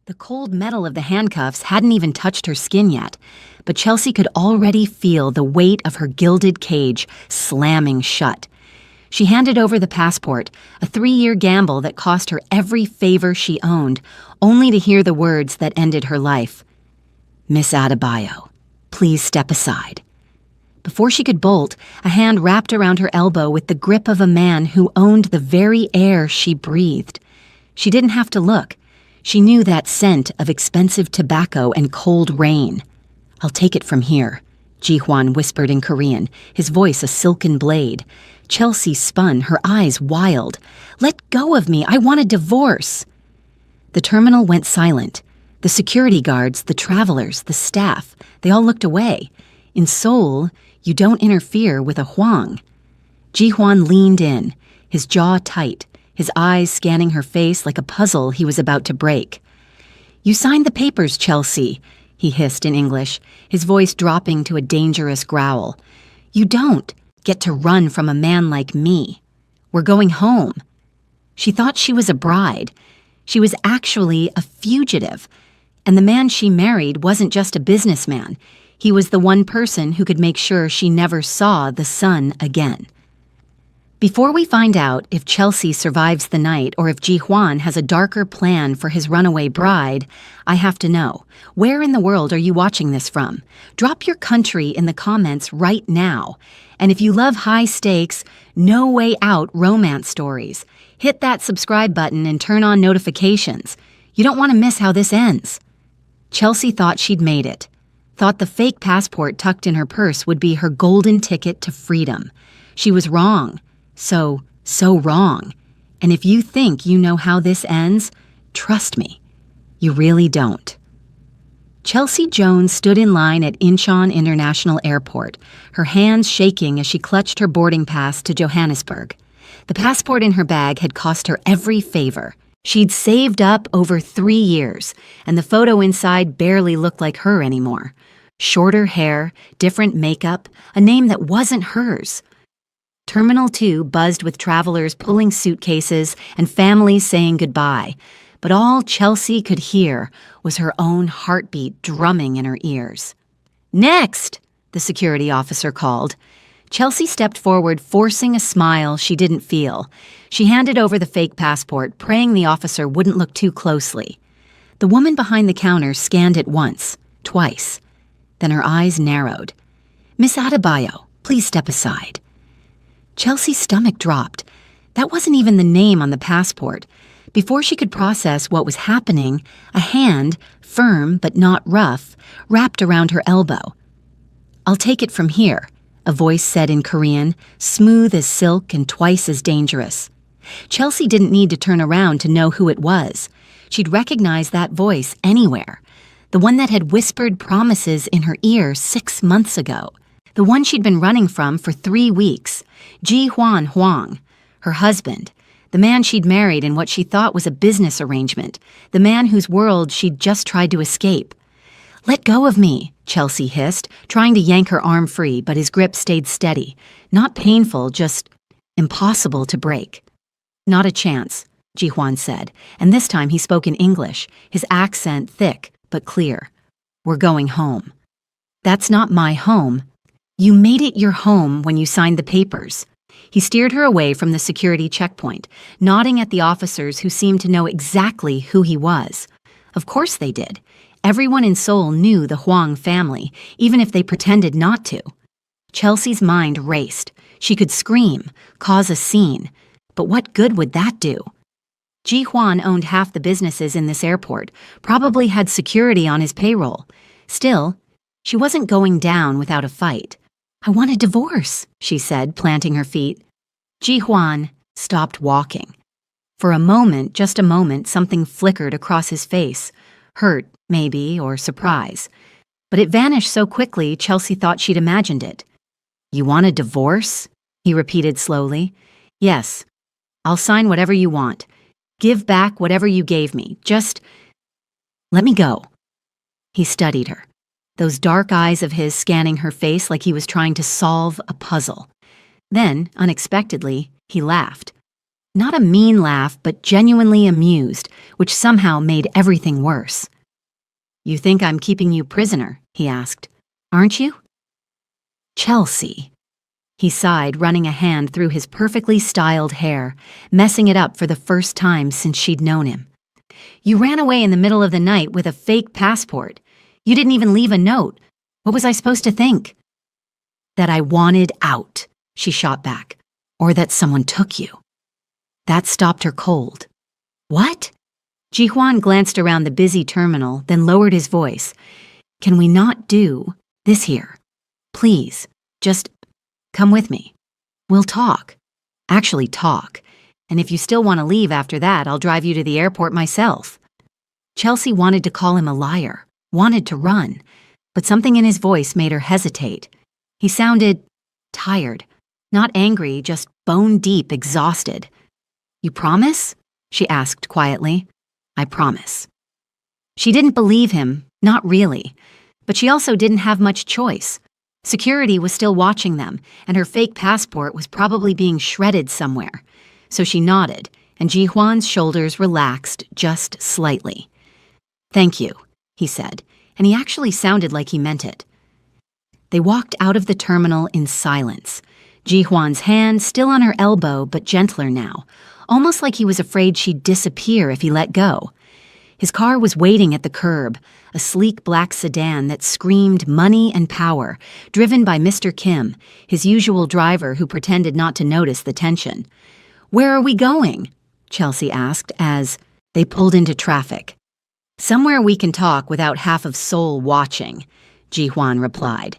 The cold metal of the handcuffs hadn't even touched her skin yet, but Chelsea could already feel the weight of her gilded cage slamming shut. She handed over the passport, a 3-year gamble that cost her every favor she owned, only to hear the words that ended her life. "Miss Adebayo, please step aside." Before she could bolt, a hand wrapped around her elbow with the grip of a man who owned the very air she breathed. She didn't have to look. She knew that scent of expensive tobacco and cold rain. "I'll take it from here," Ji-hwan whispered in Korean, his voice a silken blade. Chelsea spun, her eyes wild. "Let go of me, I want a divorce." The terminal went silent. The security guards, the travelers, the staff, they all looked away. In Seoul, you don't interfere with a Hwang. Ji-hwan leaned in, his jaw tight, his eyes scanning her face like a puzzle he was about to break. "You signed the papers, Chelsea," he hissed in English, his voice dropping to a dangerous growl. "You don't get to run from a man like me. We're going home." She thought she was a bride. She was actually a fugitive. And the man she married wasn't just a businessman. He was the one person who could make sure she never saw the sun again. Before we find out if Chelsea survives the night or if Ji-hwan has a darker plan for his runaway bride, I have to know, where in the world are you watching this from? Drop your country in the comments right now. And if you love high stakes, no way out romance stories, hit that subscribe button and turn on notifications. You don't want to miss how this ends. Chelsea thought she'd made it. Thought the fake passport tucked in her purse would be her golden ticket to freedom. She was wrong. So wrong. And if you think you know how this ends, trust me, you really don't. Chelsea Jones stood in line at Incheon International Airport, her hands shaking as she clutched her boarding pass to Johannesburg. The passport in her bag had cost her every favor. She'd saved up over 3 years, and the photo inside barely looked like her anymore. Shorter hair, different makeup, a name that wasn't hers. Terminal 2 buzzed with travelers pulling suitcases and families saying goodbye, but all Chelsea could hear was her own heartbeat drumming in her ears. "Next!" the security officer called. Chelsea stepped forward, forcing a smile she didn't feel. She handed over the fake passport, praying the officer wouldn't look too closely. The woman behind the counter scanned it once, twice. Then her eyes narrowed. "Miss Adebayo, please step aside." Chelsea's stomach dropped. That wasn't even the name on the passport. Before she could process what was happening, a hand, firm but not rough, wrapped around her elbow. "I'll take it from here," a voice said in Korean, smooth as silk and twice as dangerous. Chelsea didn't need to turn around to know who it was. She'd recognize that voice anywhere. The one that had whispered promises in her ear 6 months ago. The one she'd been running from for 3 weeks. Ji-hwan Hwang, her husband. The man she'd married in what she thought was a business arrangement. The man whose world she'd just tried to escape. "Let go of me," Chelsea hissed, trying to yank her arm free, but his grip stayed steady. Not painful, just impossible to break. "Not a chance," Ji-hwan said, and this time he spoke in English, his accent thick but clear. "We're going home." "That's not my home. You made it your home when you signed the papers." He steered her away from the security checkpoint, nodding at the officers who seemed to know exactly who he was. Of course they did. Everyone in Seoul knew the Hwang family, even if they pretended not to. Chelsea's mind raced. She could scream, cause a scene. But what good would that do? Ji-hwan owned half the businesses in this airport, probably had security on his payroll. Still, she wasn't going down without a fight. "I want a divorce," she said, planting her feet. Ji-hwan stopped walking. For a moment, just a moment, something flickered across his face. Hurt, maybe, or surprise. But it vanished so quickly, Chelsea thought she'd imagined it. "You want a divorce?" he repeated slowly. "Yes. I'll sign whatever you want. Give back whatever you gave me. Just let me go." He studied her, those dark eyes of his scanning her face like he was trying to solve a puzzle. Then, unexpectedly, he laughed. Not a mean laugh, but genuinely amused, which somehow made everything worse. "You think I'm keeping you prisoner?" he asked. "Aren't you?" "Chelsea." He sighed, running a hand through his perfectly styled hair, messing it up for the first time since she'd known him. "You ran away in the middle of the night with a fake passport. You didn't even leave a note. What was I supposed to think?" "That I wanted out," she shot back. "Or that someone took you." That stopped her cold. "What?" Jihuan glanced around the busy terminal, then lowered his voice. "Can we not do this here? Please, just come with me. We'll talk. Actually talk. And if you still want to leave after that, I'll drive you to the airport myself." Chelsea wanted to call him a liar, wanted to run, but something in his voice made her hesitate. He sounded tired, not angry, just bone-deep exhausted. "You promise?" she asked quietly. "I promise." She didn't believe him, not really, but she also didn't have much choice. Security was still watching them, and her fake passport was probably being shredded somewhere. So she nodded, and Jihuan's shoulders relaxed just slightly. "Thank you," he said, and he actually sounded like he meant it. They walked out of the terminal in silence, Jihuan's hand still on her elbow but gentler now, almost like he was afraid she'd disappear if he let go. His car was waiting at the curb, a sleek black sedan that screamed money and power, driven by Mr. Kim, his usual driver who pretended not to notice the tension. "Where are we going?" Chelsea asked as they pulled into traffic. "Somewhere we can talk without half of Seoul watching," Jihuan replied.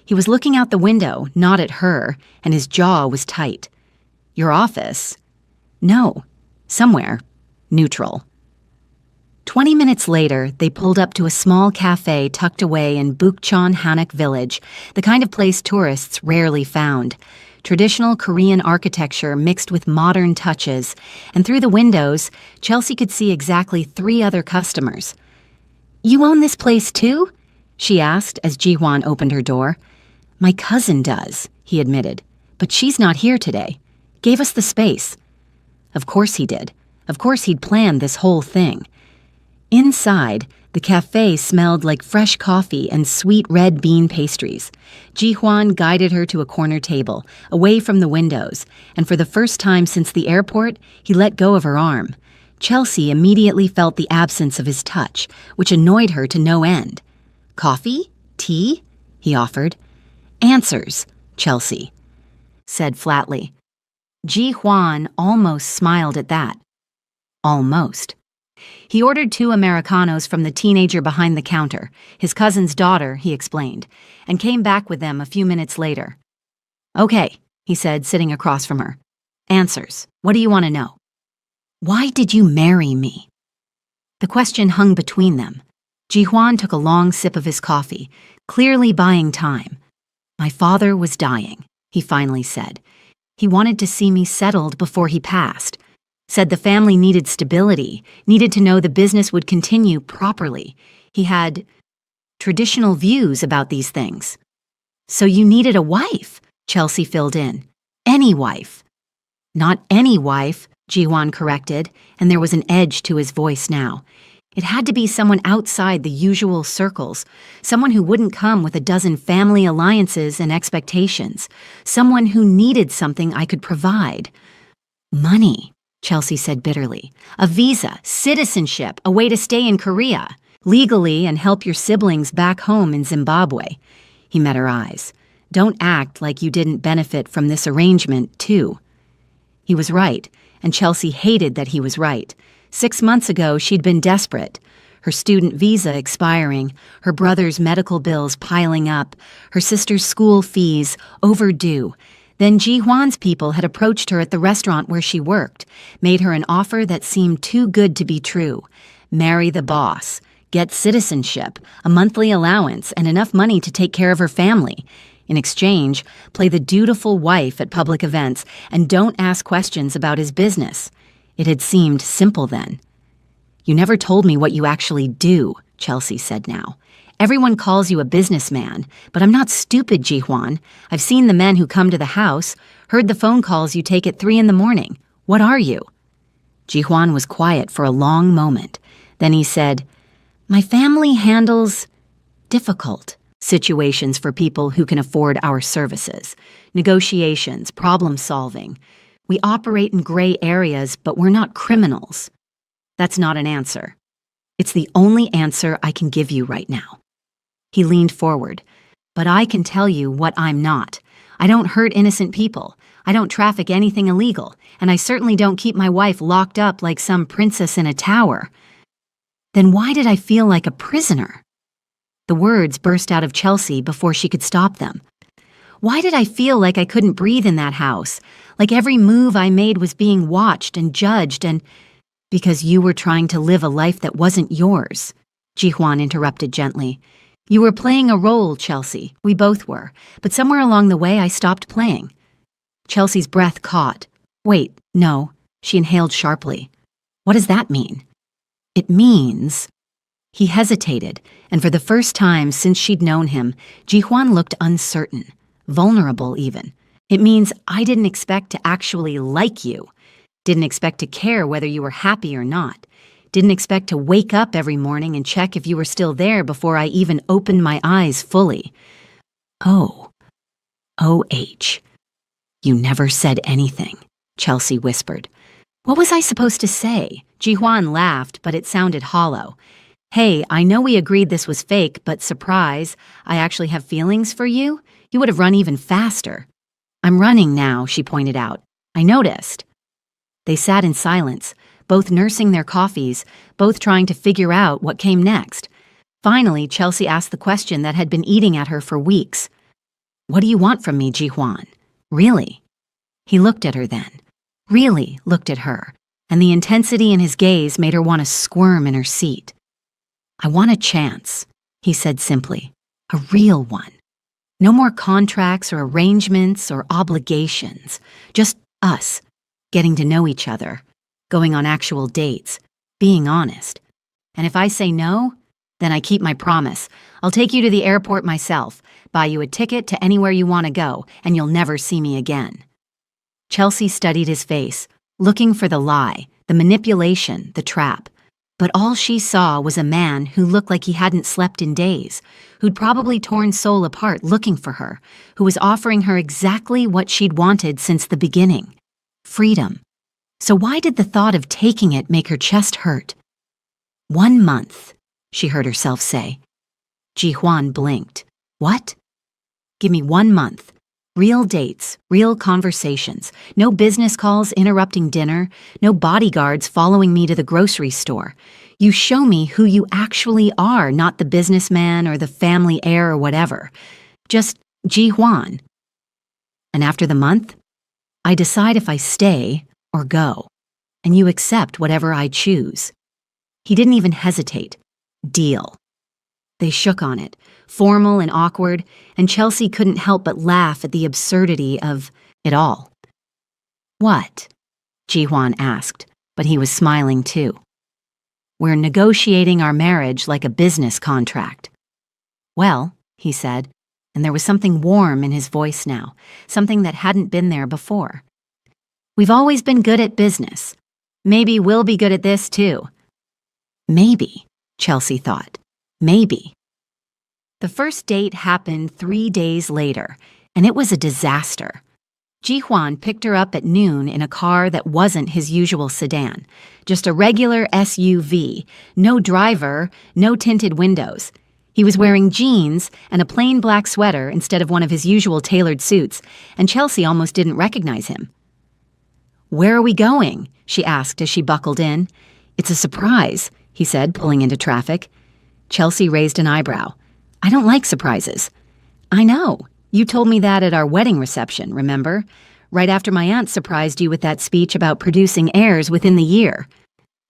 He was looking out the window, not at her, and his jaw was tight. "Your office?" "No. Somewhere. Neutral." 20 minutes later, they pulled up to a small cafe tucked away in Bukchon Hanok Village, the kind of place tourists rarely found. Traditional Korean architecture mixed with modern touches, and through the windows, Chelsea could see exactly 3 other customers. "You own this place too?" she asked as Jihuan opened her door. "My cousin does," he admitted, "but she's not here today. Gave us the space." Of course he did. Of course he'd planned this whole thing. Inside, the cafe smelled like fresh coffee and sweet red bean pastries. Jihuan guided her to a corner table, away from the windows, and for the first time since the airport, he let go of her arm. Chelsea immediately felt the absence of his touch, which annoyed her to no end. "Coffee? Tea?" he offered. "Answers," Chelsea said flatly. Jihuan almost smiled at that. Almost. He ordered 2 Americanos from the teenager behind the counter, his cousin's daughter, he explained, and came back with them a few minutes later. "Okay," he said, sitting across from her. "Answers. What do you want to know?" "Why did you marry me?" The question hung between them. Jihuan took a long sip of his coffee, clearly buying time. "My father was dying," he finally said. "He wanted to see me settled before he passed. Said the family needed stability, needed to know the business would continue properly. He had traditional views about these things." "So you needed a wife," Chelsea filled in. "Any wife." "Not any wife," Jihuan corrected, and there was an edge to his voice now. "It had to be someone outside the usual circles, someone who wouldn't come with a dozen family alliances and expectations, someone who needed something I could provide." "Money," Chelsea said bitterly. "A visa, citizenship, a way to stay in Korea, legally and help your siblings back home in Zimbabwe." He met her eyes. "Don't act like you didn't benefit from this arrangement, too." He was right, and Chelsea hated that he was right. 6 months ago, she'd been desperate. Her student visa expiring, her brother's medical bills piling up, her sister's school fees overdue. Then Jihuan's people had approached her at the restaurant where she worked, made her an offer that seemed too good to be true. Marry the boss, get citizenship, a monthly allowance, and enough money to take care of her family. In exchange, play the dutiful wife at public events and don't ask questions about his business. It had seemed simple then. "You never told me what you actually do," Chelsea said now. "Everyone calls you a businessman, but I'm not stupid, Jihuan. I've seen the men who come to the house, heard the phone calls you take at 3 in the morning. What are you?" Jihuan was quiet for a long moment. Then he said, "My family handles difficult situations for people who can afford our services. Negotiations, problem solving. We operate in gray areas, but we're not criminals." "That's not an answer. It's the only answer I can give you right now." He leaned forward. "But I can tell you what I'm not. I don't hurt innocent people. I don't traffic anything illegal, and I certainly don't keep my wife locked up like some princess in a tower." "Then why did I feel like a prisoner?" The words burst out of Chelsea before she could stop them. "Why did I feel like I couldn't breathe in that house? Like every move I made was being watched and judged and—" "Because you were trying to live a life that wasn't yours," Jihuan interrupted gently. "You were playing a role, Chelsea. We both were. But somewhere along the way, I stopped playing." Chelsea's breath caught. "Wait, no." She inhaled sharply. "What does that mean?" "It means—" He hesitated, and for the first time since she'd known him, Jihuan looked uncertain, vulnerable even. "It means I didn't expect to actually like you. Didn't expect to care whether you were happy or not. Didn't expect to wake up every morning and check if you were still there before I even opened my eyes fully." "Oh. O.H. You never said anything," Chelsea whispered. "What was I supposed to say?" Jihuan laughed, but it sounded hollow. "Hey, I know we agreed this was fake, but surprise, I actually have feelings for you? You would have run even faster." "I'm running now," she pointed out. "I noticed." They sat in silence, both nursing their coffees, both trying to figure out what came next. Finally, Chelsea asked the question that had been eating at her for weeks. "What do you want from me, Jihuan? Really?" He looked at her then. Really looked at her, and the intensity in his gaze made her want to squirm in her seat. "I want a chance," he said simply. "A real one. No more contracts or arrangements or obligations. Just us, getting to know each other, going on actual dates, being honest. And if I say no, then I keep my promise. I'll take you to the airport myself, buy you a ticket to anywhere you want to go, and you'll never see me again." Chelsea studied his face, looking for the lie, the manipulation, the trap. But all she saw was a man who looked like he hadn't slept in days, who'd probably torn soul apart looking for her, who was offering her exactly what she'd wanted since the beginning: freedom. So why did the thought of taking it make her chest hurt? "1 month," she heard herself say. Jihuan blinked. "What?" "Give me 1 month. Real dates, real conversations, no business calls interrupting dinner, no bodyguards following me to the grocery store. You show me who you actually are, not the businessman or the family heir or whatever. Just Jihuan. And after the month, I decide if I stay or go, and you accept whatever I choose." He didn't even hesitate. "Deal." They shook on it, formal and awkward, and Chelsea couldn't help but laugh at the absurdity of it all. "What?" Jihuan asked, but he was smiling too. "We're negotiating our marriage like a business contract." "Well," he said, and there was something warm in his voice now, something that hadn't been there before. "We've always been good at business. Maybe we'll be good at this too." Maybe, Chelsea thought. Maybe. The first date happened 3 days later, and it was a disaster. Jihuan picked her up at noon in a car that wasn't his usual sedan, just a regular SUV, no driver, no tinted windows. He was wearing jeans and a plain black sweater instead of one of his usual tailored suits, and Chelsea almost didn't recognize him. "Where are we going?" she asked as she buckled in. "It's a surprise," he said, pulling into traffic. Chelsea raised an eyebrow. "I don't like surprises." "I know. You told me that at our wedding reception, remember? Right after my aunt surprised you with that speech about producing heirs within the year."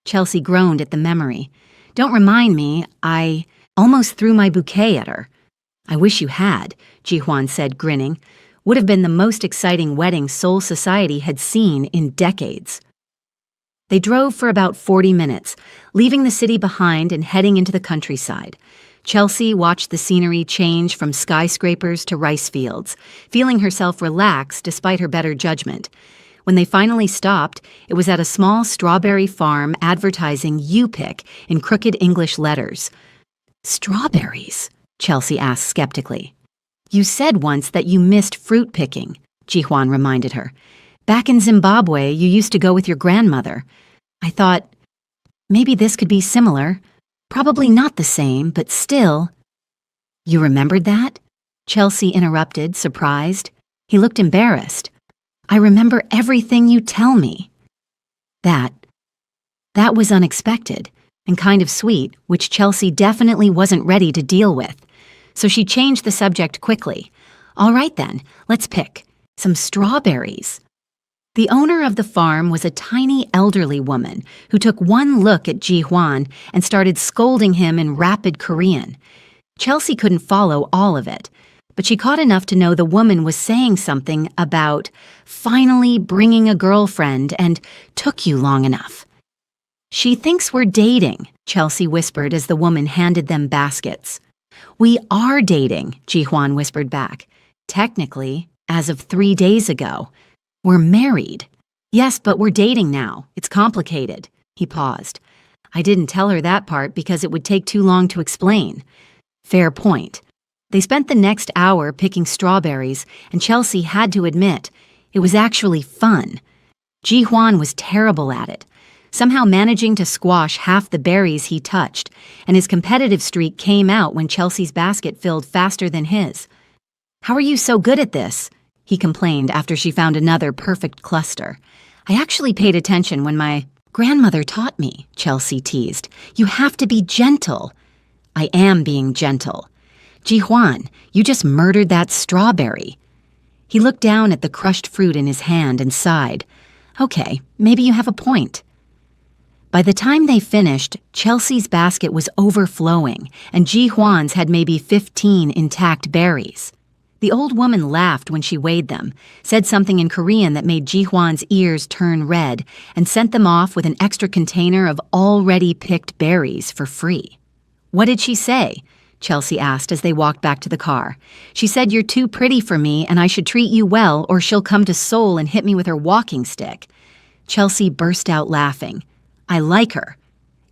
Chelsea groaned at the memory. "Don't remind me. I almost threw my bouquet at her." "I wish you had," Jihuan said, grinning. "Would have been the most exciting wedding Seoul society had seen in decades." They drove for about 40 minutes, leaving the city behind and heading into the countryside. Chelsea watched the scenery change from skyscrapers to rice fields, feeling herself relax despite her better judgment. When they finally stopped, it was at a small strawberry farm advertising "You Pick" in crooked English letters. "Strawberries?" Chelsea asked skeptically. "You said once that you missed fruit picking," Ji-hwan reminded her. "Back in Zimbabwe, you used to go with your grandmother. I thought, maybe this could be similar. Probably not the same, but still." "You remembered that?" Chelsea interrupted, surprised. He looked embarrassed. "I remember everything you tell me." That was unexpected and kind of sweet, which Chelsea definitely wasn't ready to deal with. So she changed the subject quickly. "All right then, let's pick some strawberries." The owner of the farm was a tiny elderly woman who took one look at Ji-hwan and started scolding him in rapid Korean. Chelsea couldn't follow all of it, but she caught enough to know the woman was saying something about finally bringing a girlfriend and took you long enough. "She thinks we're dating," Chelsea whispered as the woman handed them baskets. "We are dating," Ji-hwan whispered back. "Technically, as of 3 days ago. We're married." "Yes, but we're dating now. It's complicated." He paused. "I didn't tell her that part because it would take too long to explain." Fair point. They spent the next hour picking strawberries, and Chelsea had to admit, it was actually fun. Ji-hwan was terrible at it, somehow managing to squash half the berries he touched, and his competitive streak came out when Chelsea's basket filled faster than his. "How are you so good at this?" he complained after she found another perfect cluster. "I actually paid attention when my grandmother taught me," Chelsea teased. "You have to be gentle." "I am being gentle." "Ji-hwan, you just murdered that strawberry." He looked down at the crushed fruit in his hand and sighed. "Okay, maybe you have a point." By the time they finished, Chelsea's basket was overflowing, and Ji-hwan's had maybe 15 intact berries. The old woman laughed when she weighed them, said something in Korean that made Ji-hwan's ears turn red, and sent them off with an extra container of already picked berries for free. "What did she say?" Chelsea asked as they walked back to the car. "She said you're too pretty for me and I should treat you well or she'll come to Seoul and hit me with her walking stick." Chelsea burst out laughing. "I like her."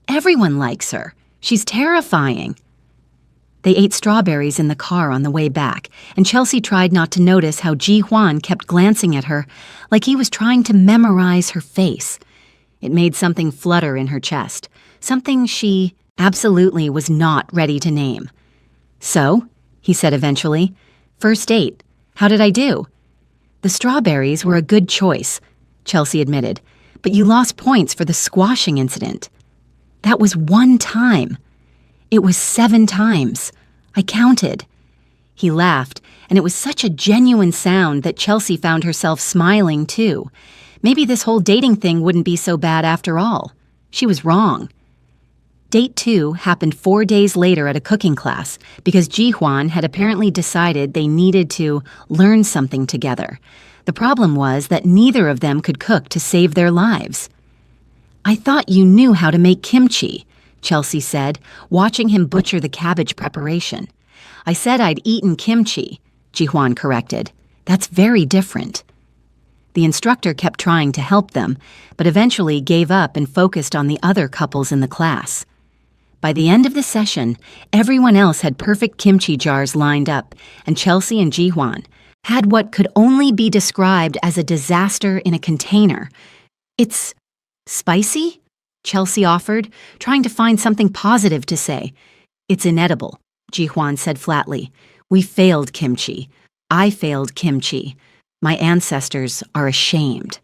"Everyone likes her. She's terrifying." They ate strawberries in the car on the way back, and Chelsea tried not to notice how Ji-hwan kept glancing at her like he was trying to memorize her face. It made something flutter in her chest, something she absolutely was not ready to name. "So," he said eventually, "first date. How did I do?" "The strawberries were a good choice," Chelsea admitted, "but you lost points for the squashing incident." "That was one time." "It was 7 times. I counted." He laughed, and it was such a genuine sound that Chelsea found herself smiling too. Maybe this whole dating thing wouldn't be so bad after all. She was wrong. Date 2 happened 4 days later at a cooking class because Ji-hwan had apparently decided they needed to learn something together. The problem was that neither of them could cook to save their lives. "I thought you knew how to make kimchi," Chelsea said, watching him butcher the cabbage preparation. "I said I'd eaten kimchi," Ji-hwan corrected. "That's very different." The instructor kept trying to help them, but eventually gave up and focused on the other couples in the class. By the end of the session, everyone else had perfect kimchi jars lined up, and Chelsea and Ji-hwan had what could only be described as a disaster in a container. "It's spicy?" Chelsea offered, trying to find something positive to say. "It's inedible," Ji-hwan said flatly. "We failed kimchi. I failed kimchi. My ancestors are ashamed."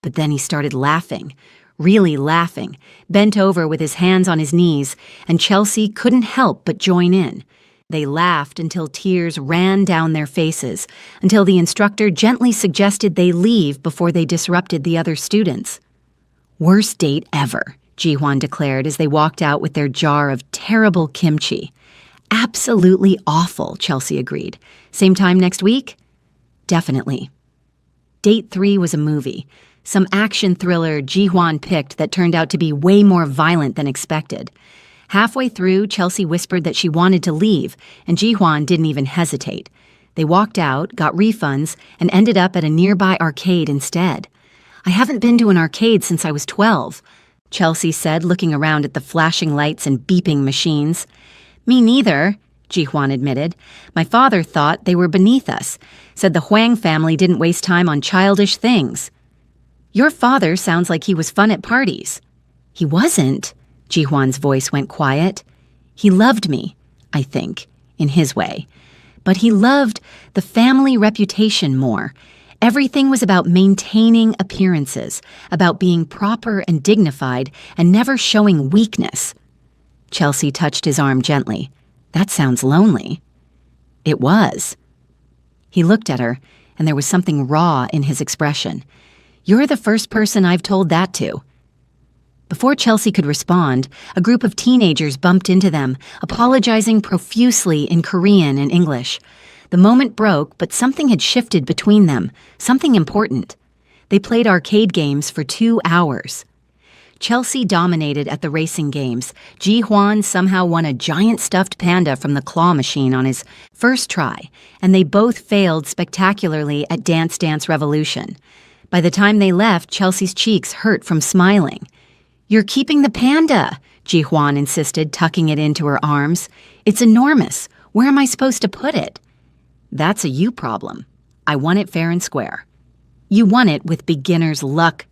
But then he started laughing, really laughing, bent over with his hands on his knees, and Chelsea couldn't help but join in. They laughed until tears ran down their faces, until the instructor gently suggested they leave before they disrupted the other students. "Worst date ever," Ji-hwan declared as they walked out with their jar of terrible kimchi. "Absolutely awful," Chelsea agreed. "Same time next week?" "Definitely." Date 3 was a movie, some action thriller Ji-hwan picked that turned out to be way more violent than expected. Halfway through, Chelsea whispered that she wanted to leave, and Ji-hwan didn't even hesitate. They walked out, got refunds, and ended up at a nearby arcade instead. I haven't been to an arcade since I was 12, Chelsea said, looking around at the flashing lights and beeping machines. Me neither, Ji-hwan admitted. My father thought they were beneath us, said the Huang family didn't waste time on childish things. Your father sounds like he was fun at parties. He wasn't, Ji-hwan's voice went quiet. He loved me, I think, in his way. But he loved the family reputation more. Everything was about maintaining appearances, about being proper and dignified and never showing weakness. Chelsea touched his arm gently. That sounds lonely. It was. He looked at her, and there was something raw in his expression. You're the first person I've told that to. Before Chelsea could respond, a group of teenagers bumped into them, apologizing profusely in Korean and English. The moment broke, but something had shifted between them, something important. They played arcade games for 2 hours. Chelsea dominated at the racing games. Ji-hwan somehow won a giant stuffed panda from the claw machine on his first try, and they both failed spectacularly at Dance Dance Revolution. By the time they left, Chelsea's cheeks hurt from smiling. You're keeping the panda, Ji-hwan insisted, tucking it into her arms. It's enormous. Where am I supposed to put it? That's a you problem. I won it fair and square. You won it with beginner's luck.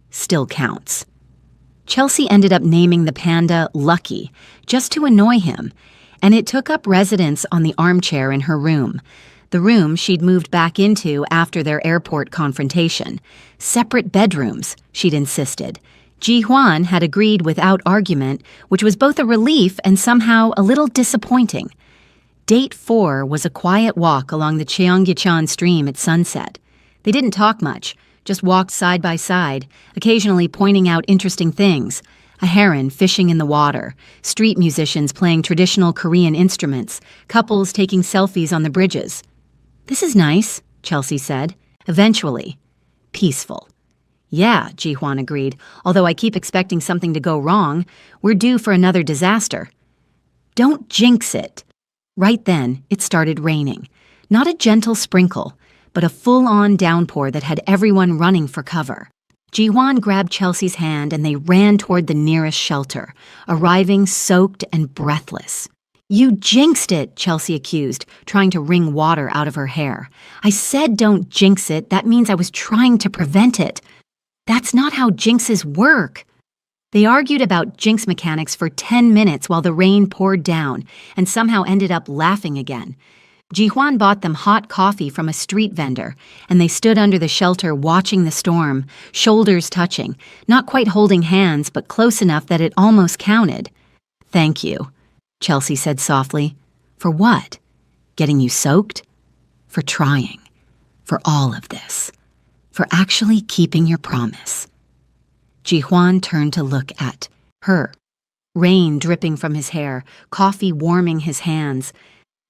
Still counts. Chelsea ended up naming the panda Lucky, just to annoy him, and it took up residence on the armchair in her room, the room she'd moved back into after their airport confrontation. Separate bedrooms, she'd insisted. Ji-hwan had agreed without argument, which was both a relief and somehow a little disappointing. Date 4 was a quiet walk along the Cheonggyecheon stream at sunset. They didn't talk much, just walked side by side, occasionally pointing out interesting things. A heron fishing in the water, street musicians playing traditional Korean instruments, couples taking selfies on the bridges. This is nice, Chelsea said. Eventually. Peaceful. Yeah, Ji-hwan agreed, although I keep expecting something to go wrong. We're due for another disaster. Don't jinx it. Right then, it started raining. Not a gentle sprinkle, but a full-on downpour that had everyone running for cover. Ji-hwan grabbed Chelsea's hand and they ran toward the nearest shelter, arriving soaked and breathless. You jinxed it, Chelsea accused, trying to wring water out of her hair. I said don't jinx it. That means I was trying to prevent it. That's not how jinxes work. They argued about jinx mechanics for 10 minutes while the rain poured down and somehow ended up laughing again. Ji-hwan bought them hot coffee from a street vendor, and they stood under the shelter watching the storm, shoulders touching, not quite holding hands but close enough that it almost counted. Thank you, Chelsea said softly. For what? Getting you soaked? For trying. For all of this. For actually keeping your promise. Ji-hwan turned to look at her. Rain dripping from his hair, coffee warming his hands.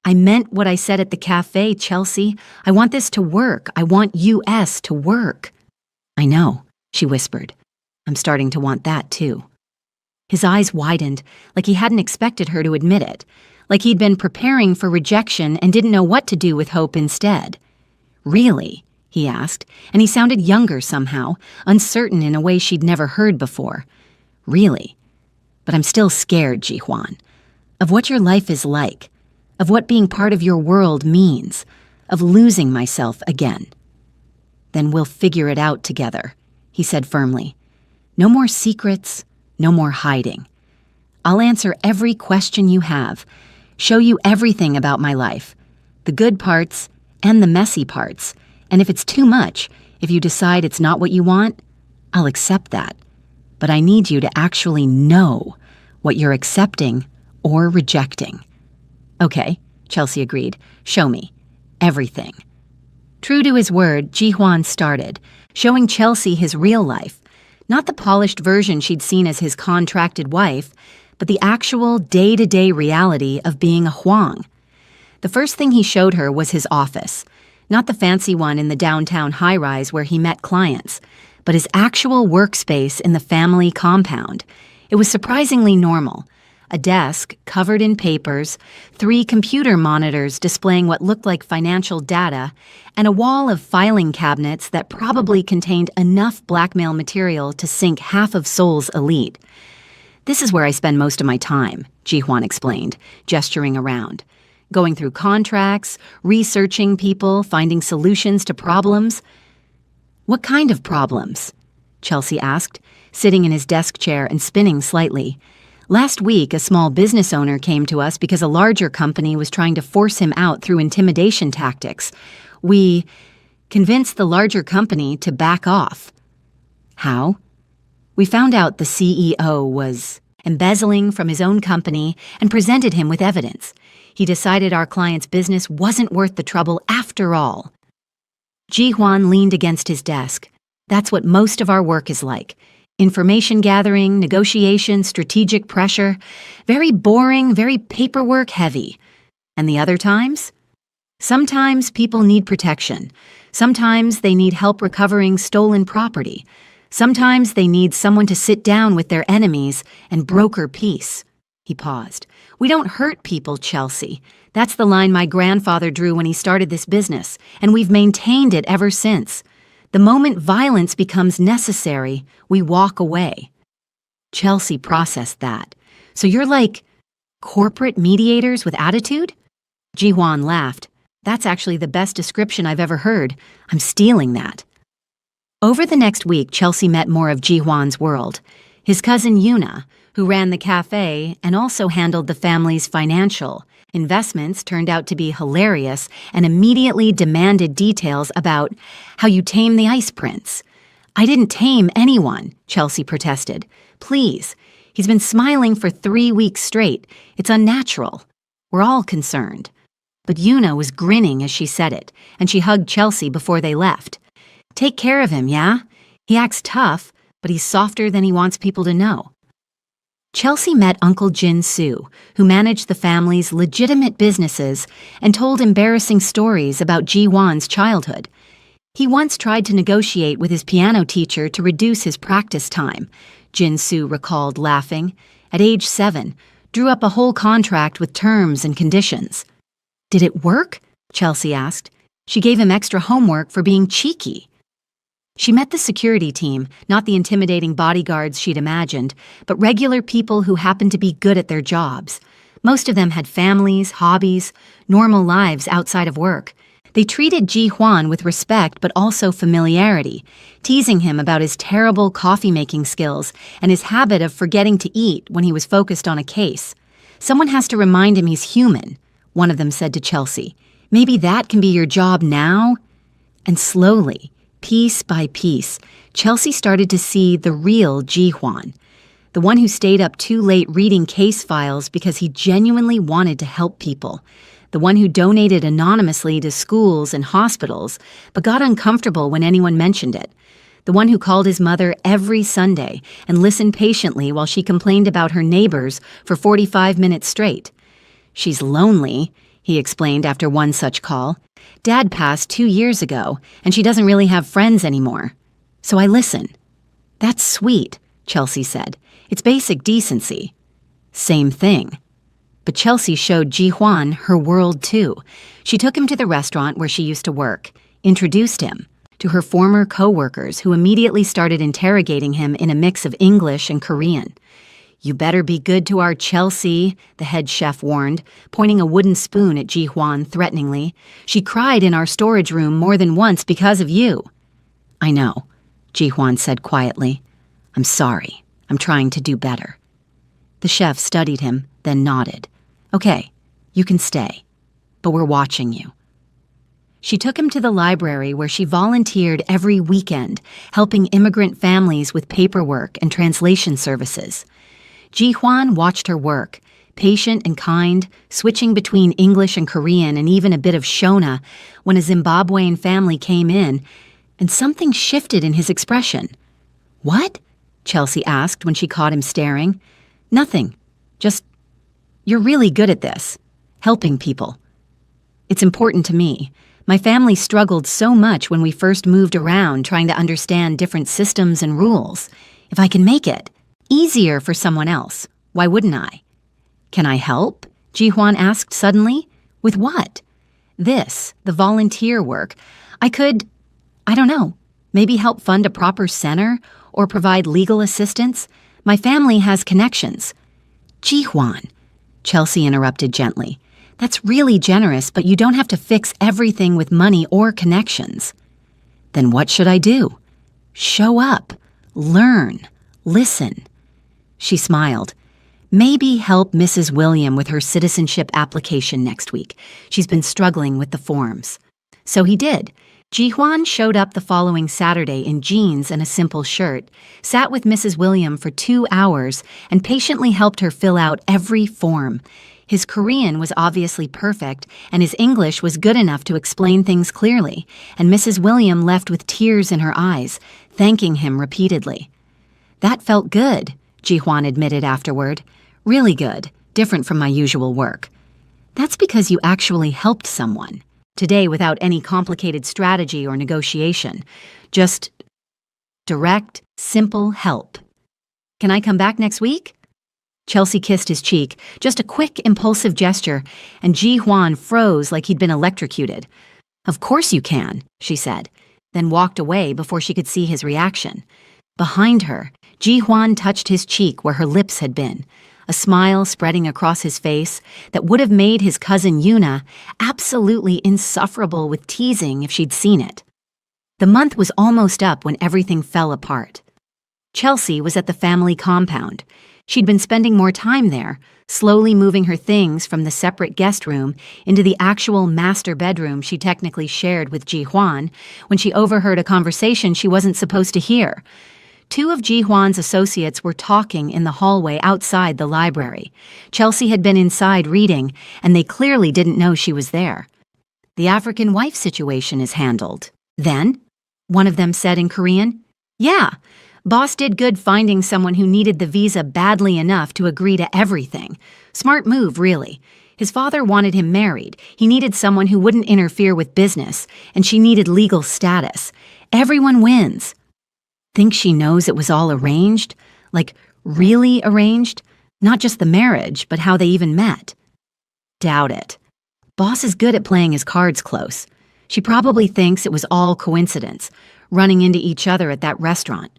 I meant what I said at the cafe, Chelsea. I want this to work. I want US to work. I know, she whispered. I'm starting to want that too. His eyes widened, like he hadn't expected her to admit it, like he'd been preparing for rejection and didn't know what to do with hope instead. Really? He asked, and he sounded younger somehow, uncertain in a way she'd never heard before. Really? But I'm still scared, Ji-hwan, of what your life is like, of what being part of your world means, of losing myself again. Then we'll figure it out together, he said firmly. No more secrets, no more hiding. I'll answer every question you have, show you everything about my life, the good parts and the messy parts. And if it's too much, if you decide it's not what you want, I'll accept that. But I need you to actually know what you're accepting or rejecting. Okay, Chelsea agreed. Show me. Everything. True to his word, Ji-hwan started, showing Chelsea his real life. Not the polished version she'd seen as his contracted wife, but the actual day-to-day reality of being a Huang. The first thing he showed her was his office. Not the fancy one in the downtown high-rise where he met clients, but his actual workspace in the family compound. It was surprisingly normal. a desk covered in papers, 3 computer monitors displaying what looked like financial data, and a wall of filing cabinets that probably contained enough blackmail material to sink half of Seoul's elite. "This is where I spend most of my time," Ji-hwan explained, gesturing around. "Going through contracts, researching people, finding solutions to problems." "What kind of problems?" Chelsea asked, sitting in his desk chair and spinning slightly. "Last week, a small business owner came to us because a larger company was trying to force him out through intimidation tactics. We convinced the larger company to back off." "How?" "We found out the CEO was embezzling from his own company and presented him with evidence. He decided our client's business wasn't worth the trouble after all." Ji-hwan leaned against his desk. "That's what most of our work is like. Information gathering, negotiation, strategic pressure. Very boring, very paperwork heavy. And the other times? Sometimes people need protection. Sometimes they need help recovering stolen property. Sometimes they need someone to sit down with their enemies and broker peace." He paused. "We don't hurt people, Chelsea. That's the line my grandfather drew when he started this business, and we've maintained it ever since. The moment violence becomes necessary, we walk away." Chelsea processed that. "So you're like corporate mediators with attitude?" Ji-hwan laughed. "That's actually the best description I've ever heard. I'm stealing that." Over the next week, Chelsea met more of Ji-hwan's world. His cousin Yuna, who ran the cafe and also handled the family's financial investments, turned out to be hilarious and immediately demanded details about how you tame the ice prince. "I didn't tame anyone," Chelsea protested. "Please. He's been smiling for 3 weeks straight. It's unnatural. We're all concerned." But Yuna was grinning as she said it, and she hugged Chelsea before they left. "Take care of him, yeah? He acts tough, but he's softer than he wants people to know." Chelsea met Uncle Jin-soo, who managed the family's legitimate businesses and told embarrassing stories about Ji-hwan's childhood. He once tried to negotiate with his piano teacher to reduce his practice time, Jin-soo recalled, laughing. At age 7, drew up a whole contract with terms and conditions. "Did it work?" Chelsea asked. "She gave him extra homework for being cheeky." She met the security team, not the intimidating bodyguards she'd imagined, but regular people who happened to be good at their jobs. Most of them had families, hobbies, normal lives outside of work. They treated Ji-hwan with respect but also familiarity, teasing him about his terrible coffee-making skills and his habit of forgetting to eat when he was focused on a case. "Someone has to remind him he's human," one of them said to Chelsea. "Maybe that can be your job now?" And slowly, piece by piece, Chelsea started to see the real Ji-hwan, the one who stayed up too late reading case files because he genuinely wanted to help people, the one who donated anonymously to schools and hospitals but got uncomfortable when anyone mentioned it, the one who called his mother every Sunday and listened patiently while she complained about her neighbors for 45 minutes straight. "She's lonely," he explained after one such call. "Dad passed 2 years ago, and she doesn't really have friends anymore. So I listen." "That's sweet," Chelsea said. "It's basic decency." Same thing. But Chelsea showed Ji-hwan her world too. She took him to the restaurant where she used to work, introduced him to her former co-workers who immediately started interrogating him in a mix of English and Korean. "You better be good to our Chelsea," the head chef warned, pointing a wooden spoon at Ji-hwan threateningly. "She cried in our storage room more than once because of you." "I know," Ji-hwan said quietly. "I'm sorry. I'm trying to do better." The chef studied him, then nodded. "Okay, you can stay, but we're watching you." She took him to the library where she volunteered every weekend, helping immigrant families with paperwork and translation services. Ji-hwan watched her work, patient and kind, switching between English and Korean and even a bit of Shona when a Zimbabwean family came in, and something shifted in his expression. "What?" Chelsea asked when she caught him staring. "Nothing. Just, you're really good at this, helping people. It's important to me. My family struggled so much when we first moved around trying to understand different systems and rules. If I can make it easier for someone else, why wouldn't I? Can I help? Ji-hwan asked suddenly. With what? This, the volunteer work. I don't know, maybe help fund a proper center or provide legal assistance. My family has connections. Ji-hwan, Chelsea interrupted gently. That's really generous, but you don't have to fix everything with money or connections. Then what should I do? Show up, learn, listen. She smiled. Maybe help Mrs. William with her citizenship application next week. She's been struggling with the forms. So he did. Ji-hwan showed up the following Saturday in jeans and a simple shirt, sat with Mrs. William for 2 hours, and patiently helped her fill out every form. His Korean was obviously perfect, and his English was good enough to explain things clearly, and Mrs. William left with tears in her eyes, thanking him repeatedly. That felt good, Ji-hwan admitted afterward. Really good, different from my usual work. That's because you actually helped someone. Today without any complicated strategy or negotiation. Just direct, simple help. Can I come back next week? Chelsea kissed his cheek, just a quick, impulsive gesture, and Ji-hwan froze like he'd been electrocuted. Of course you can, she said, then walked away before she could see his reaction. Behind her, Ji-hwan touched his cheek where her lips had been, a smile spreading across his face that would have made his cousin Yuna absolutely insufferable with teasing if she'd seen it. The month was almost up when everything fell apart. Chelsea was at the family compound. She'd been spending more time there, slowly moving her things from the separate guest room into the actual master bedroom she technically shared with Ji-hwan when she overheard a conversation she wasn't supposed to hear. 2 of Ji-hwan's associates were talking in the hallway outside the library. Chelsea had been inside reading, and they clearly didn't know she was there. The African wife situation is handled. Then, one of them said in Korean, Yeah, boss did good finding someone who needed the visa badly enough to agree to everything. Smart move, really. His father wanted him married. He needed someone who wouldn't interfere with business, and she needed legal status. Everyone wins. Think she knows it was all arranged? Like, really arranged? Not just the marriage, but how they even met. Doubt it. Boss is good at playing his cards close. She probably thinks it was all coincidence, running into each other at that restaurant.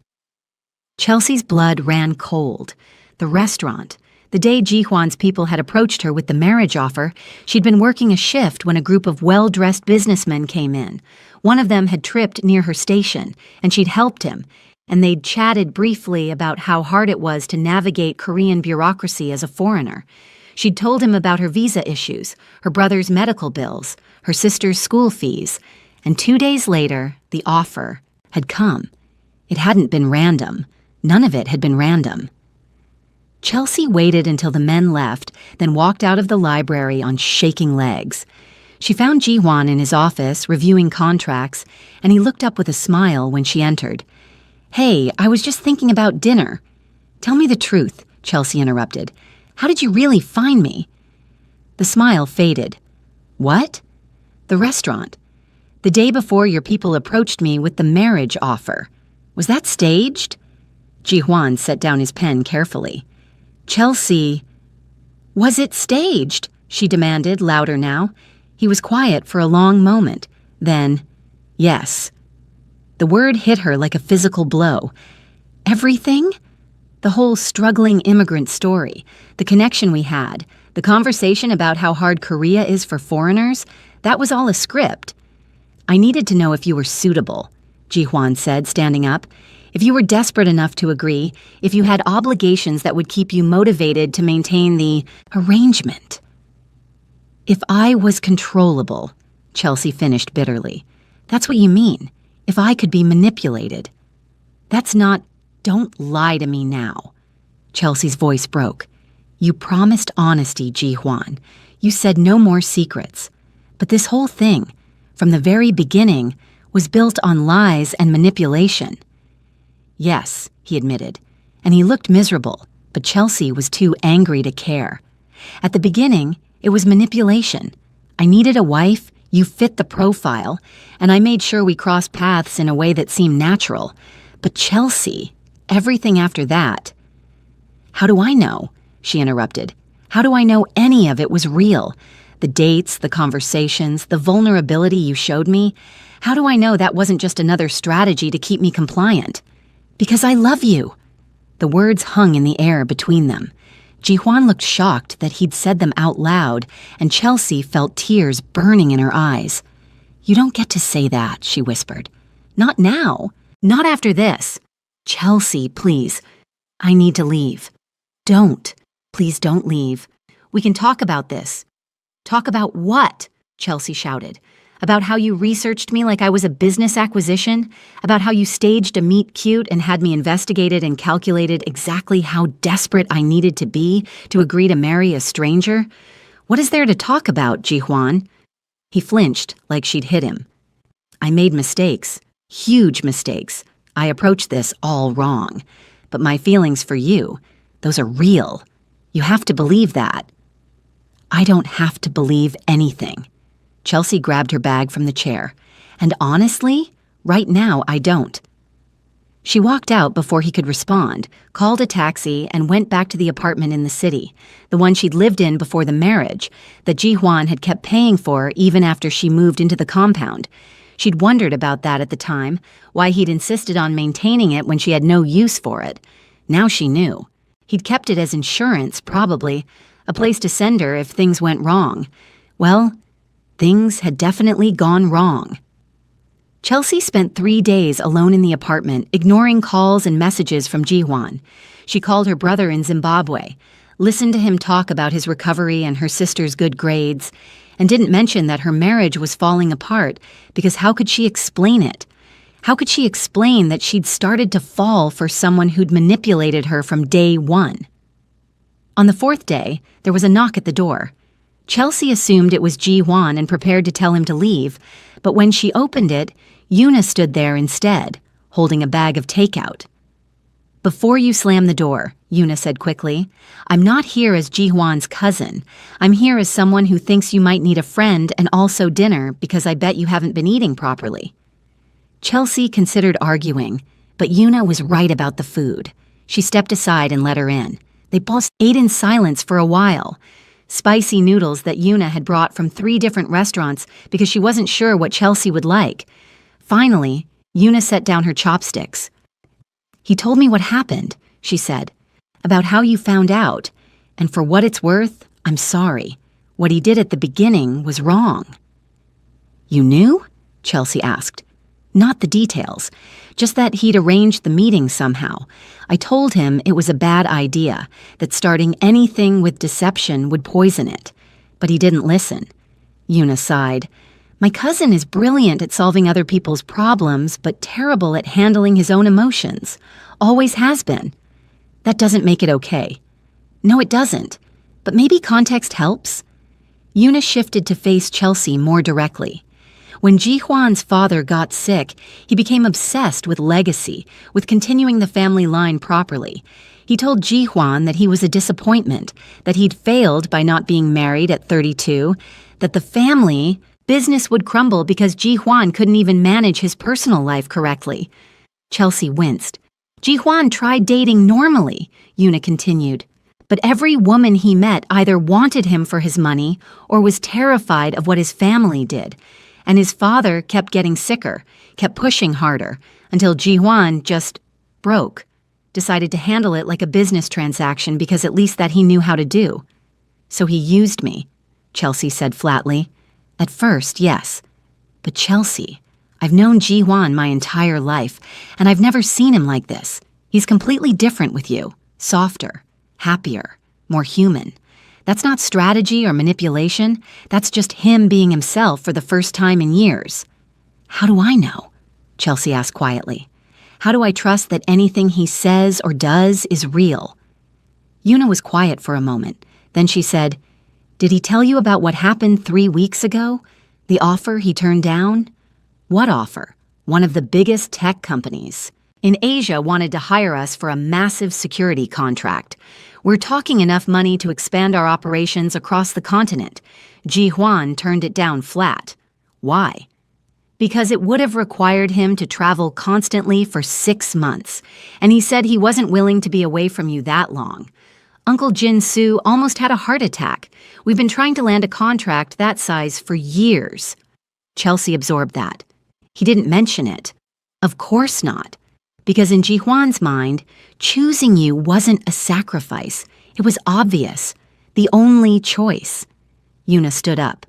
Chelsea's blood ran cold. The restaurant. The day Ji-hwan's people had approached her with the marriage offer, she'd been working a shift when a group of well-dressed businessmen came in. One of them had tripped near her station, and she'd helped him, and they'd chatted briefly about how hard it was to navigate Korean bureaucracy as a foreigner. She'd told him about her visa issues, her brother's medical bills, her sister's school fees, and 2 days later, the offer had come. It hadn't been random. None of it had been random. Chelsea waited until the men left, then walked out of the library on shaking legs. She found Ji-hwan in his office, reviewing contracts, and he looked up with a smile when she entered. Hey, I was just thinking about dinner. Tell me the truth, Chelsea interrupted. How did you really find me? The smile faded. What? The restaurant. The day before your people approached me with the marriage offer. Was that staged? Ji-hwan set down his pen carefully. Chelsea. Was it staged? She demanded, louder now. He was quiet for a long moment. Then, yes. The word hit her like a physical blow. Everything? The whole struggling immigrant story, the connection we had, the conversation about how hard Korea is for foreigners, that was all a script. I needed to know if you were suitable, Ji-hwan said, standing up. If you were desperate enough to agree, if you had obligations that would keep you motivated to maintain the arrangement. If I was controllable, Chelsea finished bitterly. That's what you mean. If I could be manipulated. That's not, don't lie to me now. Chelsea's voice broke. You promised honesty, Ji-hwan. You said no more secrets. But this whole thing, from the very beginning, was built on lies and manipulation. Yes, he admitted, and he looked miserable, but Chelsea was too angry to care. At the beginning, it was manipulation. I needed a wife, you fit the profile, and I made sure we crossed paths in a way that seemed natural. But Chelsea, everything after that... How do I know? She interrupted. How do I know any of it was real? The dates, the conversations, the vulnerability you showed me? How do I know that wasn't just another strategy to keep me compliant? Because I love you. The words hung in the air between them. Ji-hwan looked shocked that he'd said them out loud, and Chelsea felt tears burning in her eyes. You don't get to say that, she whispered. Not now. Not after this. Chelsea, please. I need to leave. Don't. Please don't leave. We can talk about this. Talk about what? Chelsea shouted. About how you researched me like I was a business acquisition? About how you staged a meet cute and had me investigated and calculated exactly how desperate I needed to be to agree to marry a stranger? What is there to talk about, Ji-hwan? He flinched like she'd hit him. I made mistakes. Huge mistakes. I approached this all wrong. But my feelings for you, those are real. You have to believe that. I don't have to believe anything. Chelsea grabbed her bag from the chair. And honestly, right now I don't. She walked out before he could respond, called a taxi, and went back to the apartment in the city, the one she'd lived in before the marriage, that Ji-hwan had kept paying for even after she moved into the compound. She'd wondered about that at the time, why he'd insisted on maintaining it when she had no use for it. Now she knew. He'd kept it as insurance, probably, a place to send her if things went wrong. Well, things had definitely gone wrong. Chelsea spent 3 days alone in the apartment, ignoring calls and messages from Ji-hwan. She called her brother in Zimbabwe, listened to him talk about his recovery and her sister's good grades, and didn't mention that her marriage was falling apart because how could she explain it? How could she explain that she'd started to fall for someone who'd manipulated her from day one? On the 4th day, there was a knock at the door. Chelsea assumed it was Ji-hwan and prepared to tell him to leave, but when she opened it, Yuna stood there instead, holding a bag of takeout. Before you slam the door, Yuna said quickly, I'm not here as Ji-hwan's cousin. I'm here as someone who thinks you might need a friend and also dinner because I bet you haven't been eating properly. Chelsea considered arguing, but Yuna was right about the food. She stepped aside and let her in. They both ate in silence for a while. Spicy noodles that Yuna had brought from 3 different restaurants because she wasn't sure what Chelsea would like. Finally, Yuna set down her chopsticks. He told me what happened, she said, about how you found out, and for what it's worth, I'm sorry. What he did at the beginning was wrong. You knew? Chelsea asked. Not the details, just that he'd arranged the meeting somehow. I told him it was a bad idea, that starting anything with deception would poison it. But he didn't listen. Yuna sighed. My cousin is brilliant at solving other people's problems, but terrible at handling his own emotions. Always has been. That doesn't make it okay. No, it doesn't. But maybe context helps? Yuna shifted to face Chelsea more directly. When Ji-hwan's father got sick, he became obsessed with legacy, with continuing the family line properly. He told Ji-hwan that he was a disappointment, that he'd failed by not being married at 32, that the family, business would crumble because Ji-hwan couldn't even manage his personal life correctly. Chelsea winced. Ji-hwan tried dating normally, Yuna continued. But every woman he met either wanted him for his money or was terrified of what his family did. And his father kept getting sicker, kept pushing harder, until Ji-hwan just broke, decided to handle it like a business transaction because at least that he knew how to do. So he used me, Chelsea said flatly. At first, yes. But Chelsea, I've known Ji-hwan my entire life, and I've never seen him like this. He's completely different with you, softer, happier, more human. That's not strategy or manipulation. That's just him being himself for the first time in years. How do I know? Chelsea asked quietly. How do I trust that anything he says or does is real? Yuna was quiet for a moment. Then she said, Did he tell you about what happened 3 weeks ago? The offer he turned down? What offer? One of the biggest tech companies in Asia wanted to hire us for a massive security contract. We're talking enough money to expand our operations across the continent. Ji-hwan turned it down flat. Why? Because it would have required him to travel constantly for 6 months, and he said he wasn't willing to be away from you that long. Uncle Jin-soo almost had a heart attack. We've been trying to land a contract that size for years." Chelsea absorbed that. He didn't mention it. Of course not. Because in Ji-hwan's mind, choosing you wasn't a sacrifice. It was obvious. The only choice. Yuna stood up.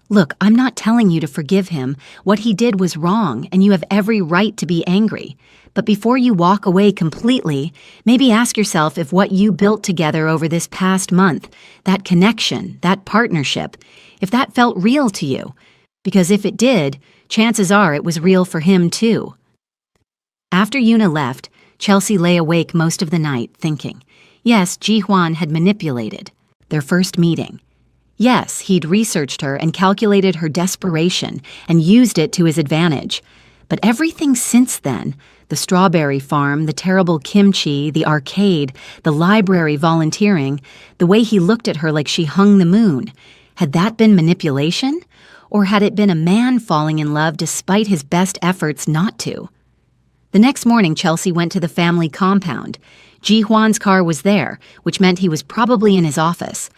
"Look, I'm not telling you to forgive him. What he did was wrong, and you have every right to be angry. But before you walk away completely, maybe ask yourself if what you built together over this past month, that connection, that partnership, if that felt real to you. Because if it did, chances are it was real for him too." After Yuna left, Chelsea lay awake most of the night thinking, yes, Ji-hwan had manipulated. Their first meeting. Yes, he'd researched her and calculated her desperation and used it to his advantage. But everything since then, the strawberry farm, the terrible kimchi, the arcade, the library volunteering, the way he looked at her like she hung the moon, had that been manipulation? Or had it been a man falling in love despite his best efforts not to? The next morning, Chelsea went to the family compound. Ji-hwan's car was there, which meant he was probably in his office.